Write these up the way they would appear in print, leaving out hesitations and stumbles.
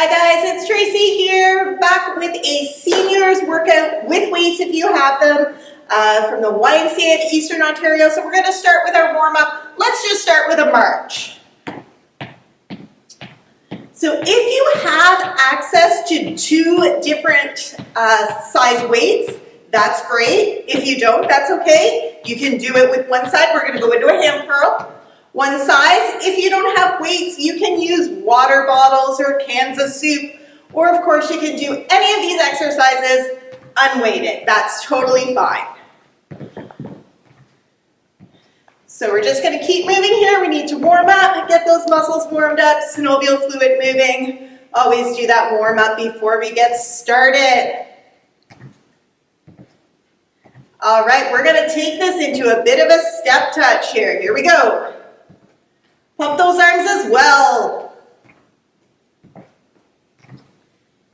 Hi guys, it's Tracy here, back with a seniors workout with weights if you have them, from the YMCA of Eastern Ontario. So we're going to start with our warm-up. Let's just start with a march. So if you have access to two different size weights, that's great. If you don't, that's okay. You can do it with one side. We're going to go into a hand curl. One size. If you don't have weights, you can use water bottles or cans of soup, or of course you can do any of these exercises unweighted. That's totally fine. So we're just going to keep moving here. We need to warm up, get those muscles warmed up, synovial fluid moving. Always do that warm up before we get started. All right, we're going to take this into a bit of a step touch here. Here we go. Pump those arms as well.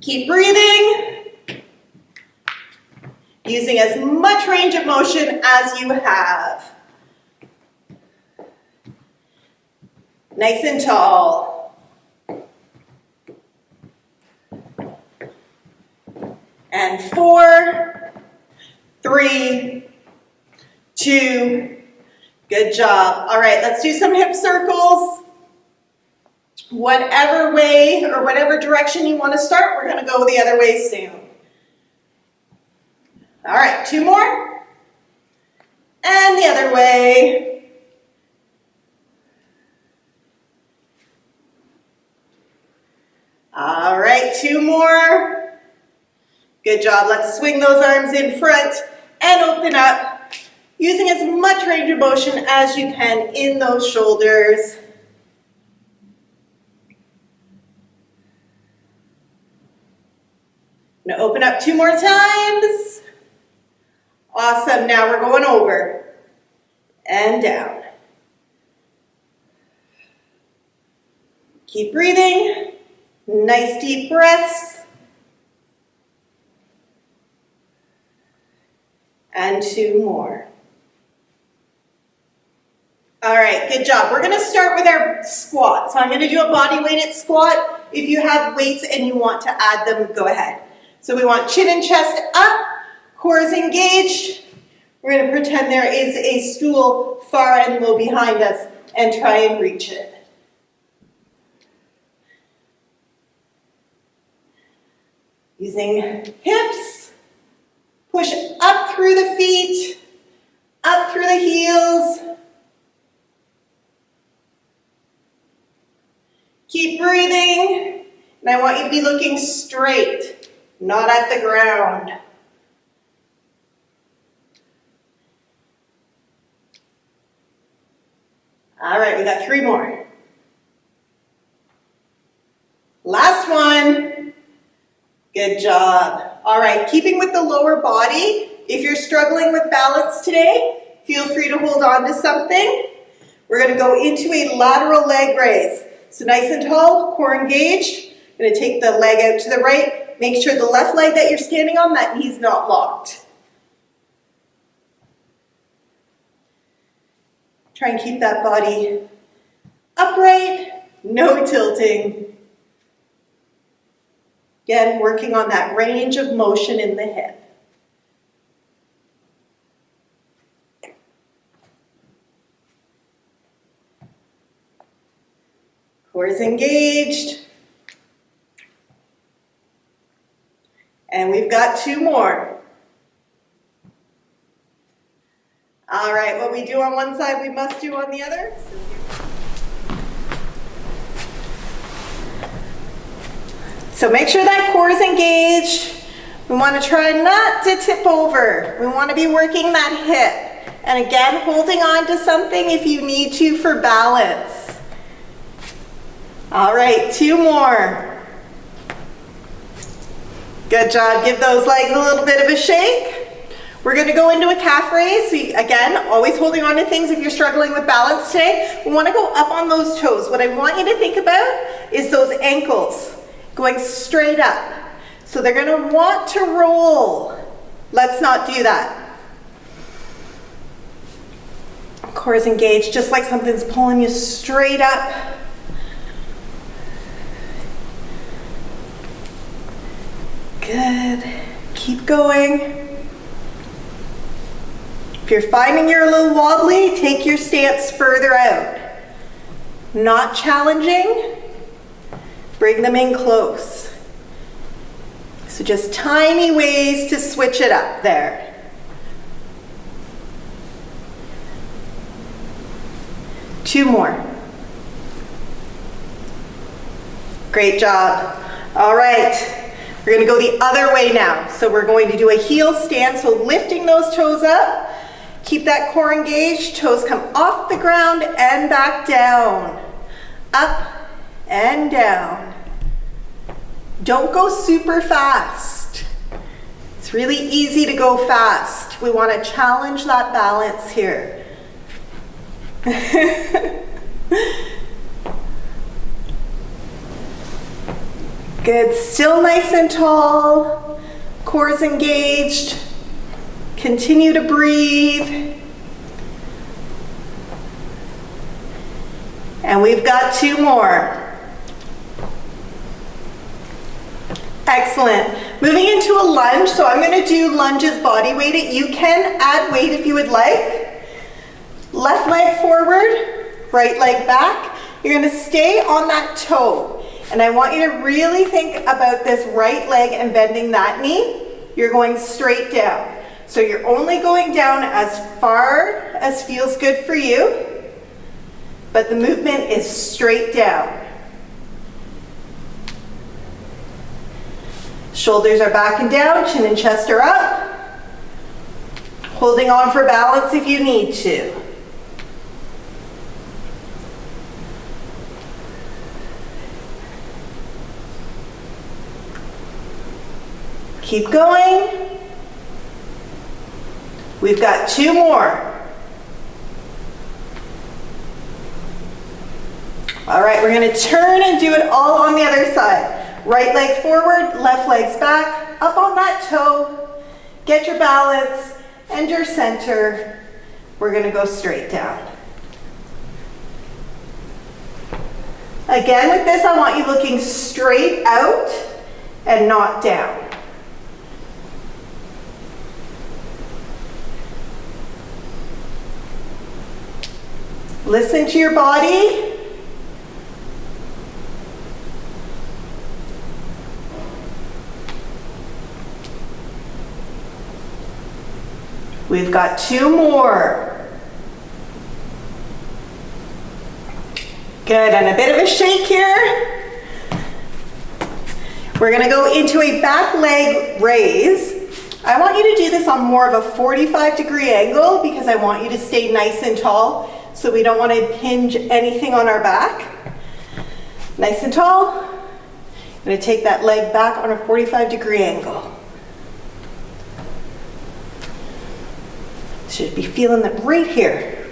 Keep breathing. Using as much range of motion as you have. Nice and tall. And 4, 3, 2, good job. All right, let's do some hip circles. Whatever way or whatever direction you want to start, we're going to go the other way soon. All right, 2 more. And the other way. All right, 2 more. Good job. Let's swing those arms in front and open up. Using as much range of motion as you can in those shoulders. Now open up 2 more times. Awesome. Now we're going over and down. Keep breathing. Nice deep breaths. And 2 more. All right, good job. We're going to start with our squat. So I'm going to do a body weighted squat. If you have weights and you want to add them, go ahead. So we want chin and chest up, core is engaged. We're going to pretend there is a stool far and low behind us and try and reach it. Using hips, push up through the feet, up through the heels. Keep breathing, and I want you to be looking straight, not at the ground. All right, we got 3 more. Last one. Good job. All right, keeping with the lower body, if you're struggling with balance today, feel free to hold on to something. We're going to go into a lateral leg raise. So nice and tall, core engaged. I'm going to take the leg out to the right. Make sure the left leg that you're standing on, that knee's not locked. Try and keep that body upright, no tilting. Again, working on that range of motion in the hip. Core is engaged. And we've got 2 more. All right, what we do on one side, we must do on the other. So make sure that core is engaged. We want to try not to tip over. We want to be working that hip. And again, holding on to something if you need to for balance. All right, 2 more. Good job. Give those legs a little bit of a shake. We're going to go into a calf raise. So again, always holding on to things if you're struggling with balance today. We want to go up on those toes. What I want you to think about is those ankles going straight up. So they're going to want to roll. Let's not do that. Core is engaged, just like something's pulling you straight up. Good. Keep going. If you're finding you're a little wobbly, take your stance further out. Not challenging. Bring them in close. So just tiny ways to switch it up there. Two more. Great job. All right, we're gonna go the other way now. So we're going to do a heel stand, so lifting those toes up. Keep that core engaged, toes come off the ground and back down. Up and down. Don't go super fast. It's really easy to go fast. We want to challenge that balance here. Good, still nice and tall. Core's engaged. Continue to breathe. And we've got two more. Excellent. Moving into a lunge, so I'm going to do lunges body weighted. You can add weight if you would like. Left leg forward, right leg back. You're going to stay on that toe. And I want you to really think about this right leg and bending that knee. You're going straight down. So you're only going down as far as feels good for you, but the movement is straight down. Shoulders are back and down, chin and chest are up. Holding on for balance if you need to. Keep going. We've got two more. All right, we're going to turn and do it all on the other side. Right leg forward, left leg's back, up on that toe. Get your balance and your center. We're going to go straight down. Again, with this, I want you looking straight out and not down. Listen to your body. We've got two more. Good, and a bit of a shake here. We're gonna go into a back leg raise. I want you to do this on more of a 45-degree angle because I want you to stay nice and tall, so we don't want to hinge anything on our back. Nice and tall. I'm going to take that leg back on a 45-degree angle. Should be feeling that right here.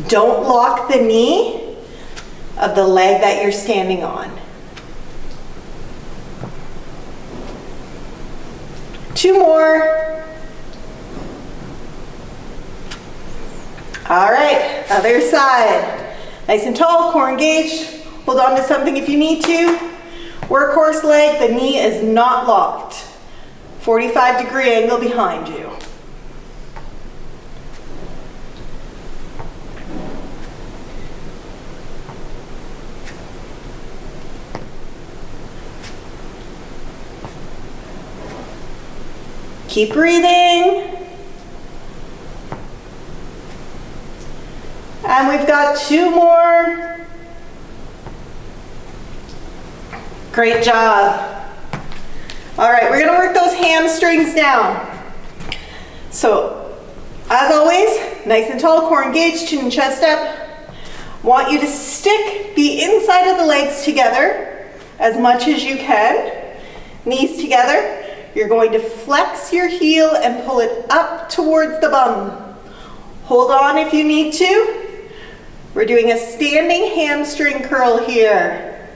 Don't lock the knee of the leg that you're standing on. Two more. All right, other side. Nice and tall, core engaged. Hold on to something if you need to. Workhorse leg, the knee is not locked. 45-degree angle behind you. Keep breathing. And we've got two more. Great job. All right, we're gonna work those hamstrings down. So, as always, nice and tall, core engaged, chin and chest up. Want you to stick the inside of the legs together as much as you can. Knees together. You're going to flex your heel and pull it up towards the bum. Hold on if you need to. We're doing a standing hamstring curl here.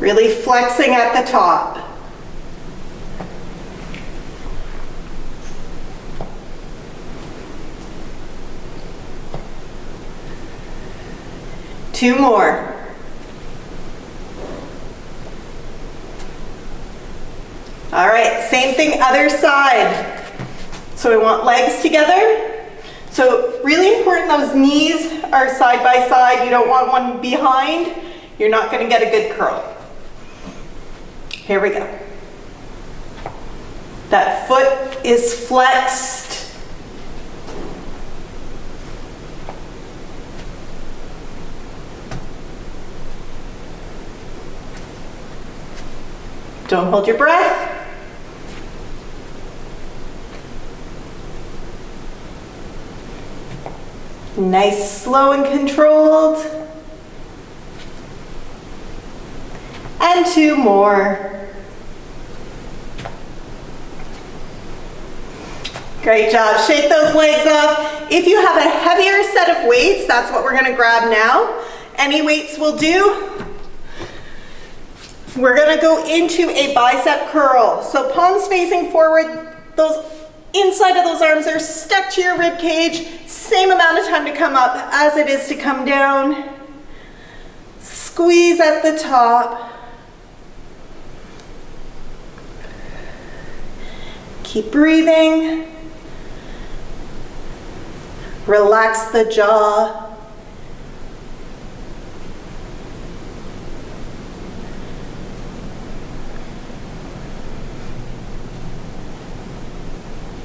Really flexing at the top. Two more. All right, same thing, other side. So we want legs together. So really important, those knees are side by side. You don't want one behind. You're not going to get a good curl. Here we go. That foot is flexed. Don't hold your breath. Nice, slow and controlled. And two more. Great job. Shake those legs off. If you have a heavier set of weights, that's what we're going to grab now. Any weights will do. We're going to go into a bicep curl. So palms facing forward, those inside of those arms are stuck to your rib cage. Same amount of time to come up as it is to come down. Squeeze at the top. Keep breathing. Relax the jaw.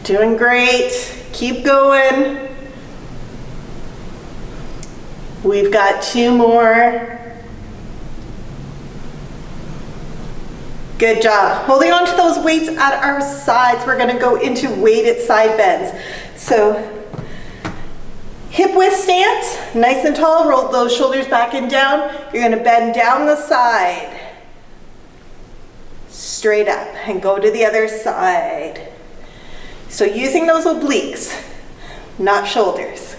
Doing great. Keep going. We've got two more. Good job. Holding on to those weights at our sides, we're going to go into weighted side bends. So hip width stance, nice and tall. Roll those shoulders back and down. You're going to bend down the side, straight up, and go to the other side. So using those obliques, not shoulders.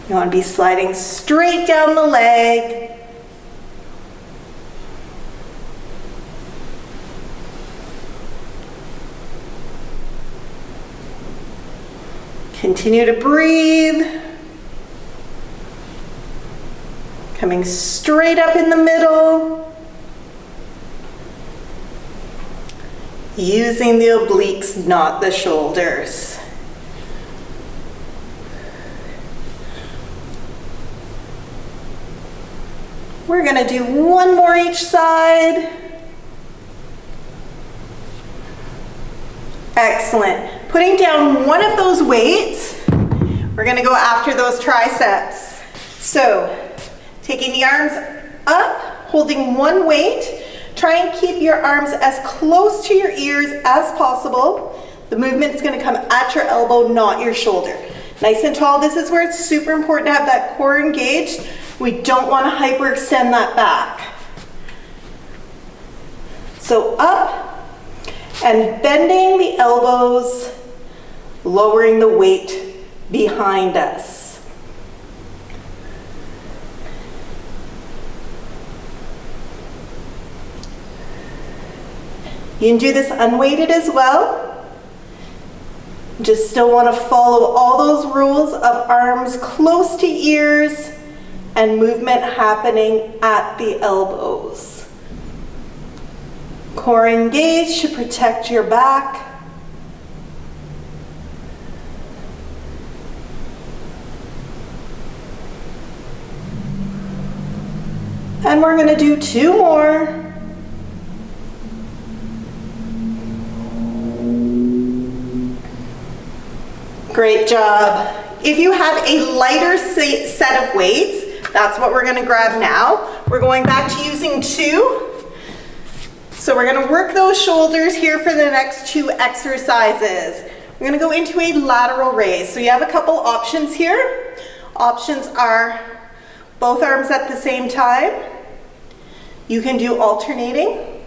You want to be sliding straight down the leg. Continue to breathe. Coming straight up in the middle. Using the obliques, not the shoulders. We're going to do one more each side. Excellent. Putting down one of those weights, we're going to go after those triceps. So, taking the arms up, holding one weight. Try and keep your arms as close to your ears as possible. The movement is going to come at your elbow, not your shoulder. Nice and tall. This is where it's super important to have that core engaged. We don't want to hyperextend that back. So up and bending the elbows, lowering the weight behind us. You can do this unweighted as well. Just still want to follow all those rules of arms close to ears and movement happening at the elbows. Core engaged to protect your back. And we're going to do two more. Great job. If you have a lighter set of weights, that's what we're going to grab now. We're going back to using two. So we're going to work those shoulders here for the next two exercises. We're going to go into a lateral raise. So you have a couple options here. Options are both arms at the same time. You can do alternating.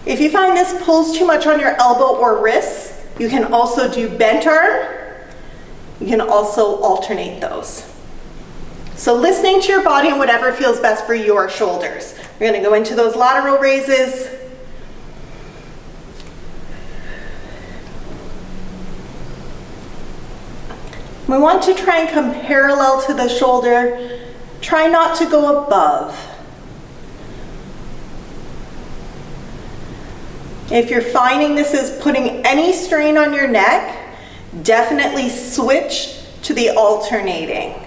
If you find this pulls too much on your elbow or wrists, you can also do bent arm. You can also alternate those. So listening to your body and whatever feels best for your shoulders. We're gonna go into those lateral raises. We want to try and come parallel to the shoulder. Try not to go above. If you're finding this is putting any strain on your neck, definitely switch to the alternating.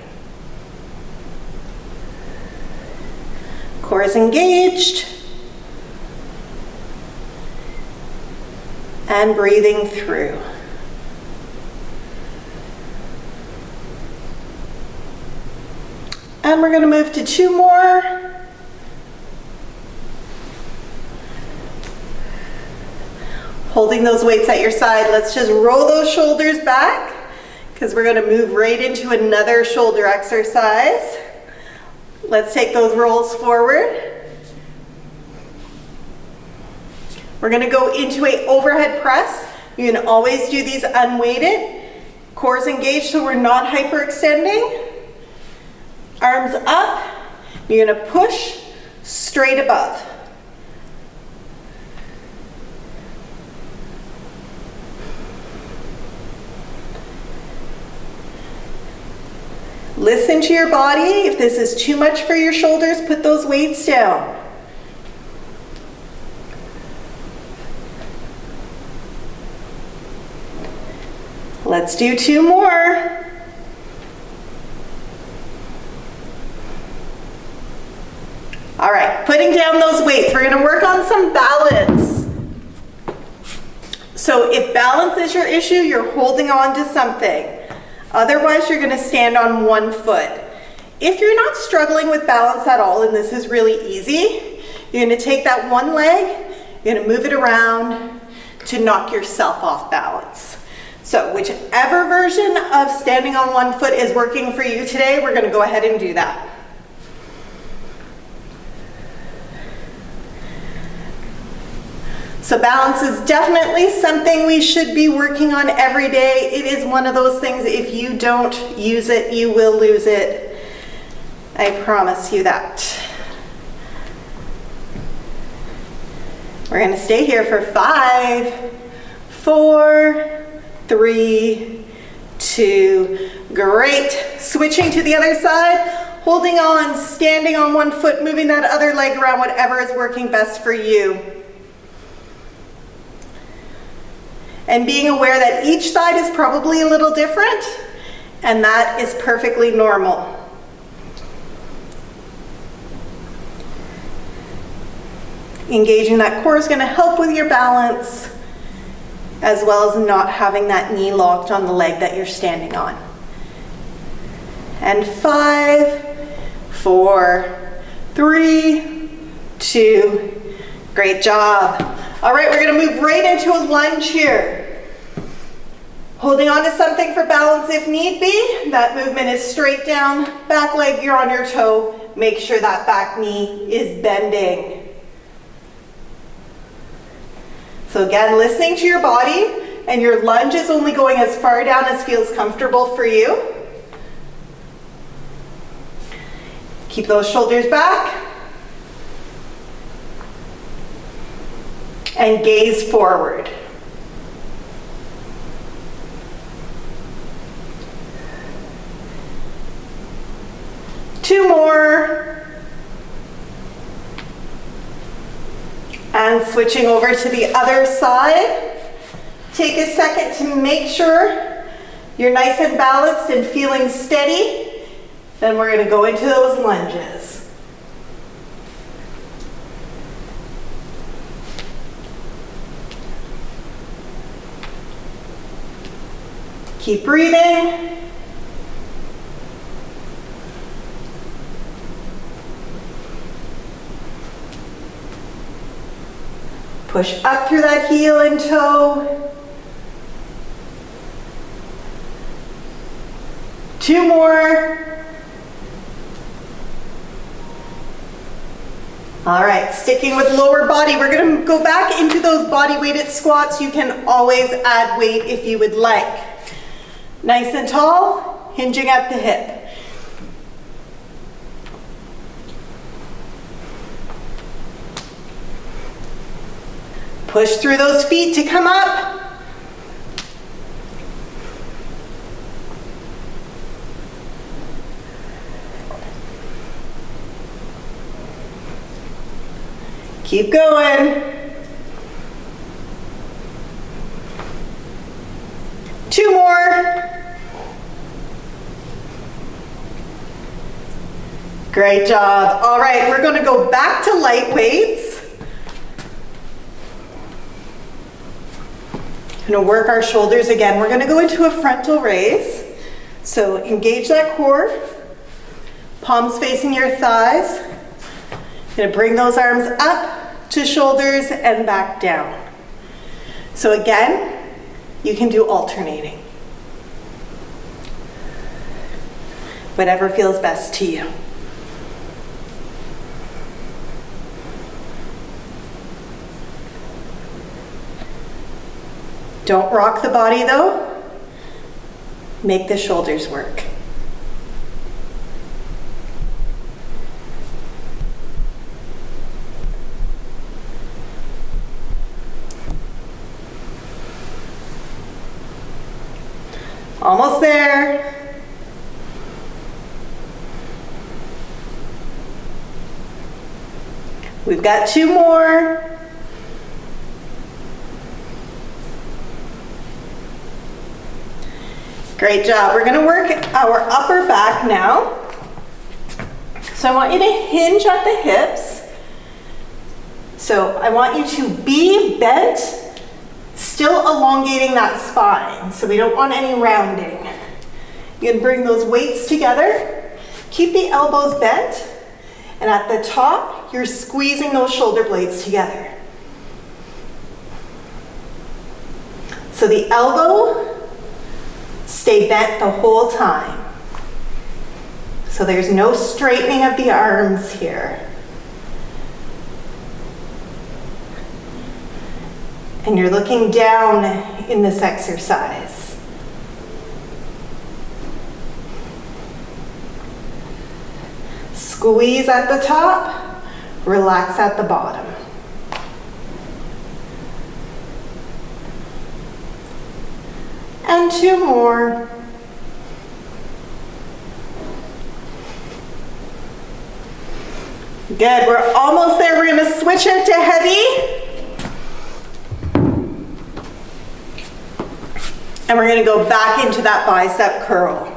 Core is engaged. And breathing through. And we're going to move to 2 more. Holding those weights at your side, let's just roll those shoulders back because we're going to move right into another shoulder exercise. Let's take those rolls forward. We're going to go into an overhead press. You can always do these unweighted. Core's engaged so we're not hyperextending. Arms up. You're going to push straight above. Listen to your body. If this is too much for your shoulders, put those weights down. Let's do 2 more. All right, putting down those weights. We're gonna work on some balance. So if balance is your issue, you're holding on to something. Otherwise, you're gonna stand on 1 foot. If you're not struggling with balance at all, and this is really easy, you're gonna take that 1 leg, you're gonna move it around to knock yourself off balance. So whichever version of standing on 1 foot is working for you today, we're gonna go ahead and do that. So balance is definitely something we should be working on every day. It is one of those things, if you don't use it, you will lose it. I promise you that. We're gonna stay here for 5, 4, 3, 2, great. Switching to the other side, holding on, standing on 1 foot, moving that other leg around, whatever is working best for you. And being aware that each side is probably a little different, and that is perfectly normal. Engaging that core is going to help with your balance, as well as not having that knee locked on the leg that you're standing on. And 5, 4, 3, 2, great job. All right, we're gonna move right into a lunge here. Holding on to something for balance if need be. That movement is straight down, back leg, you're on your toe. Make sure that back knee is bending. So again, listening to your body, and your lunge is only going as far down as feels comfortable for you. Keep those shoulders back. And gaze forward. Two more. And switching over to the other side. Take a second to make sure you're nice and balanced and feeling steady. Then we're going to go into those lunges. Keep breathing. Push up through that heel and toe. 2 more. All right, sticking with lower body, we're gonna go back into those body weighted squats. You can always add weight if you would like. Nice and tall, hinging at the hip. Push through those feet to come up. Keep going. 2 more. Great job. All right, we're going to go back to light weights. Going to work our shoulders again. We're going to go into a frontal raise. So engage that core. Palms facing your thighs. Going to bring those arms up to shoulders and back down. So again, you can do alternating. Whatever feels best to you. Don't rock the body though. Make the shoulders work. Almost there. We've got 2 more. Great job. We're going to work our upper back now. So I want you to hinge at the hips. So I want you to be bent, still elongating that spine. So we don't want any rounding. You can bring those weights together. Keep the elbows bent. And at the top, you're squeezing those shoulder blades together. So the elbow stay bent the whole time. So there's no straightening of the arms here. And you're looking down in this exercise. Squeeze at the top, relax at the bottom. And 2 more. Good, we're almost there. We're gonna switch into heavy. And we're gonna go back into that bicep curl.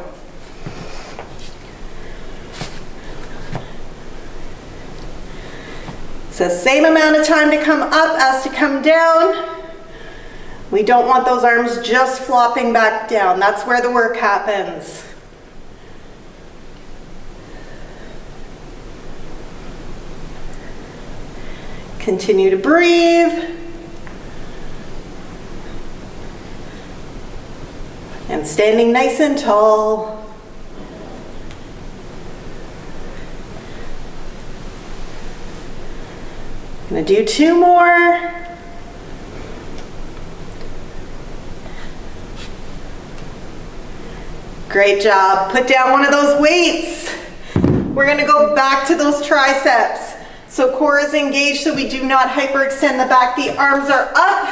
So same amount of time to come up as to come down. We don't want those arms just flopping back down. That's where the work happens. Continue to breathe. And standing nice and tall. Gonna do 2 more. Great job. Put down one of those weights. We're gonna go back to those triceps. So core is engaged so we do not hyperextend the back. The arms are up.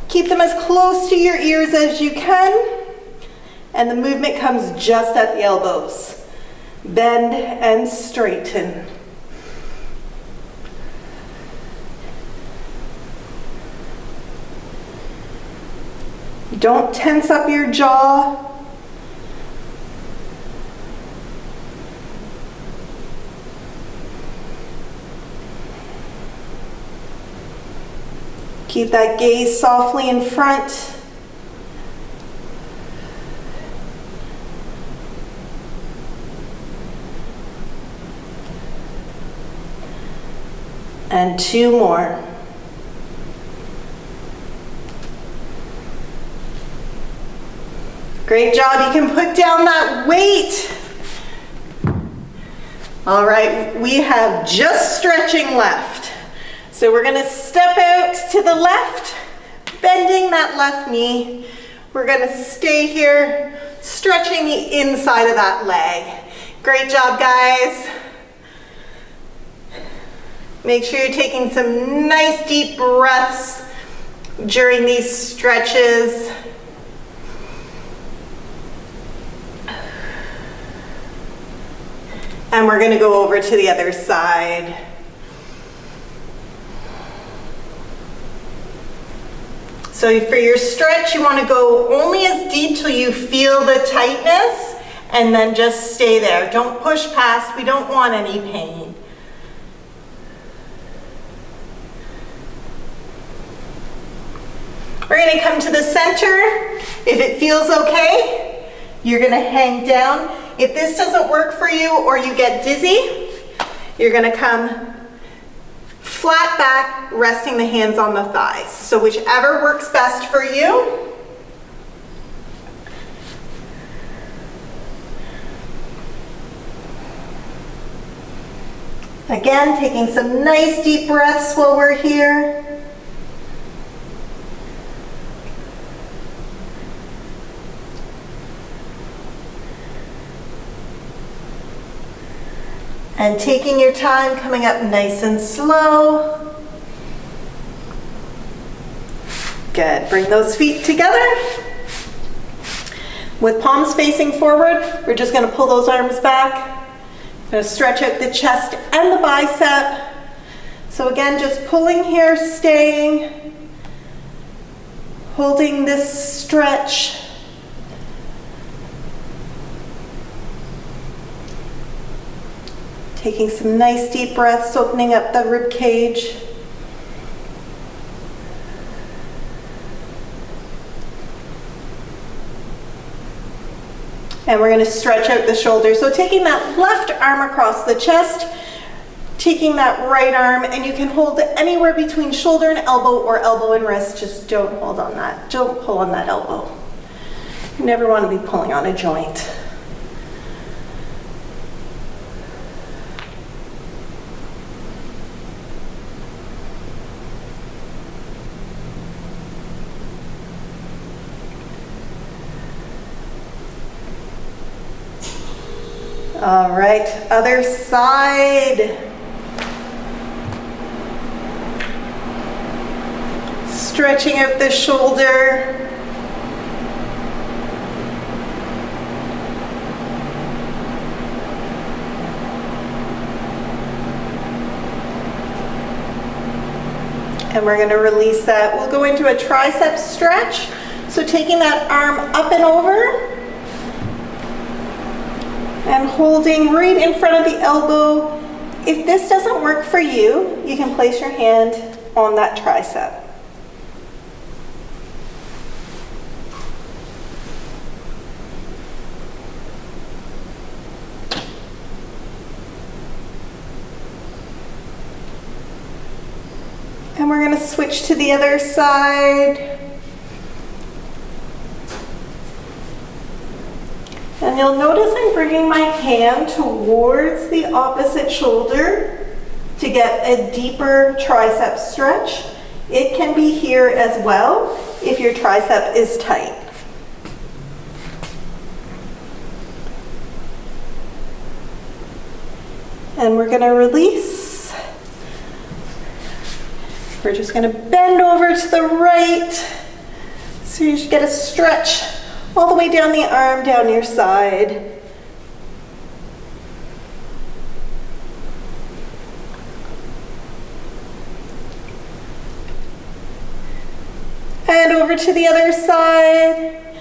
Keep them as close to your ears as you can. And the movement comes just at the elbows. Bend and straighten. Don't tense up your jaw. Keep that gaze softly in front. And 2 more. Great job. You can put down that weight. All right, we have just stretching left. So we're gonna step out to the left, bending that left knee. We're gonna stay here, stretching the inside of that leg. Great job, guys. Make sure you're taking some nice deep breaths during these stretches. And we're gonna go over to the other side. So for your stretch, you wanna go only as deep till you feel the tightness, and then just stay there. Don't push past, we don't want any pain. We're gonna come to the center. If it feels okay, you're gonna hang down. If this doesn't work for you or you get dizzy, you're gonna come flat back, resting the hands on the thighs. So whichever works best for you. Again, taking some nice deep breaths while we're here. And taking your time, coming up nice and slow. Good, bring those feet together. With palms facing forward, we're just gonna pull those arms back. Gonna stretch out the chest and the bicep. So again, just pulling here, staying, holding this stretch. Taking some nice deep breaths, opening up the rib cage. And we're going to stretch out the shoulders. So taking that left arm across the chest, taking that right arm, and you can hold it anywhere between shoulder and elbow or elbow and wrist. Just don't hold on that. Don't pull on that elbow. You never want to be pulling on a joint. All right, other side. Stretching out the shoulder. And we're going to release that. We'll go into a tricep stretch. So taking that arm up and over. And holding right in front of the elbow. If this doesn't work for you, you can place your hand on that tricep. And we're going to switch to the other side. And you'll notice I'm bringing my hand towards the opposite shoulder to get a deeper tricep stretch. It can be here as well if your tricep is tight. And we're going to release. We're just going to bend over to the right so you should get a stretch all the way down the arm, down your side. And over to the other side.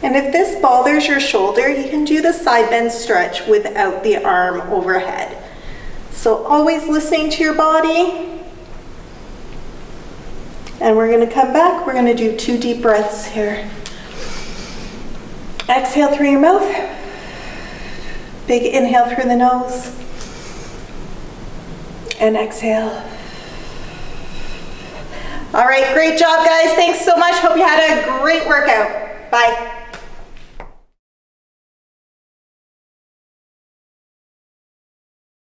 And if this bothers your shoulder, you can do the side bend stretch without the arm overhead. So always listening to your body. And we're going to come back. We're going to do 2 deep breaths here. Exhale through your mouth. Big inhale through the nose. And exhale. All right, great job, guys. Thanks so much. Hope you had a great workout. Bye.